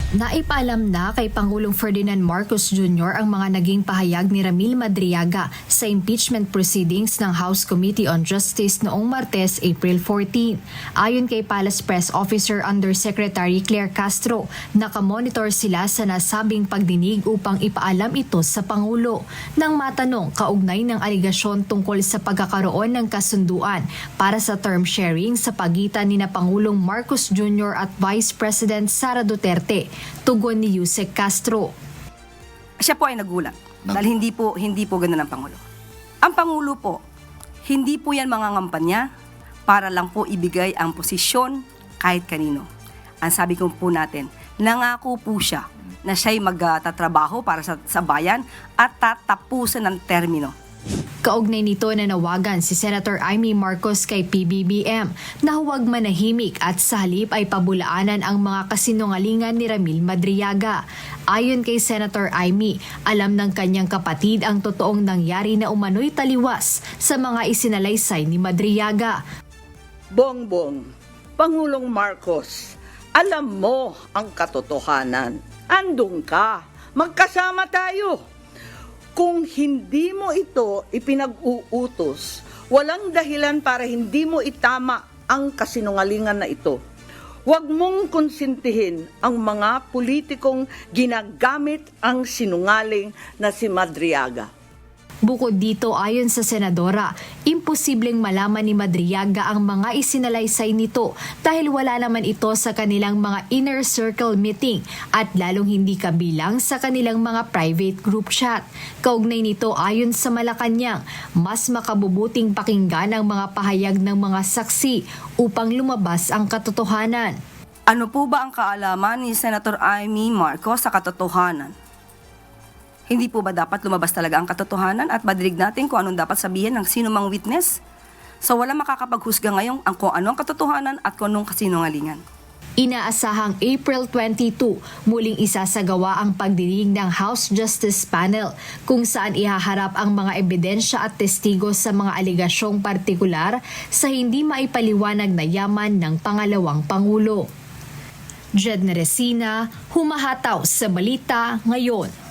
Naipaalam na kay Pangulong Ferdinand Marcos Jr. ang mga naging pahayag ni Ramil Madriaga sa impeachment proceedings ng House Committee on Justice noong Martes, April 14. Ayon kay Palace Press Officer Undersecretary Claire Castro, nakamonitor sila sa nasabing pagdinig upang ipaalam ito sa Pangulo. Nang matanong kaugnay ng aligasyon tungkol sa pagkakaroon ng kasunduan para sa term sharing sa pagitan ni Pangulong Marcos Jr. at Vice President Sara Duterte, tugon ni Yusek Castro. Siya po ay nagulat dahil hindi po ganun ang Pangulo. Ang Pangulo po, hindi po yan mga ngampanya para lang po ibigay ang posisyon kahit kanino. Ang sabi ko po natin, nangako po siya na siya'y magtatrabaho para sa bayan at tatapusin ang termino. Kaugnay nito na nawagan si Senator Amy Marcos kay PBBM na huwag manahimik at sa halip ay pabulaanan ang mga kasinungalingan ni Ramil Madriaga. Ayon kay Senator Amy, alam ng kanyang kapatid ang totoong nangyari na umano'y taliwas sa mga isinalaysay ni Madriaga. Bongbong, Pangulong Marcos, alam mo ang katotohanan. Andun ka, magkasama tayo. Kung hindi mo ito ipinag-uutos, walang dahilan para hindi mo itama ang kasinungalingan na ito. Huwag mong konsintihin ang mga politikong ginagamit ang sinungaling na si Madriaga. Bukod dito, ayon sa senadora, imposibleng malaman ni Madriaga ang mga isinalaysay nito dahil wala naman ito sa kanilang mga inner circle meeting at lalong hindi kabilang sa kanilang mga private group chat. Kaugnay nito, ayon sa Malacanang, mas makabubuting pakinggan ang mga pahayag ng mga saksi upang lumabas ang katotohanan. Ano po ba ang kaalaman ni Senator Amy Marcos sa katotohanan? Hindi po ba dapat lumabas talaga ang katotohanan at madinig natin kung anong dapat sabihin ng sino mang witness? So wala makakapaghusga ngayon kung anong katotohanan at kung anong kasinungalingan. Inaasahang April 22, muling isasagawa ang pagdinig ng House Justice Panel kung saan ihaharap ang mga ebidensya at testigo sa mga aligasyong partikular sa hindi maipaliwanag na yaman ng pangalawang Pangulo. Jed Neresina, humahataw sa Balita Ngayon.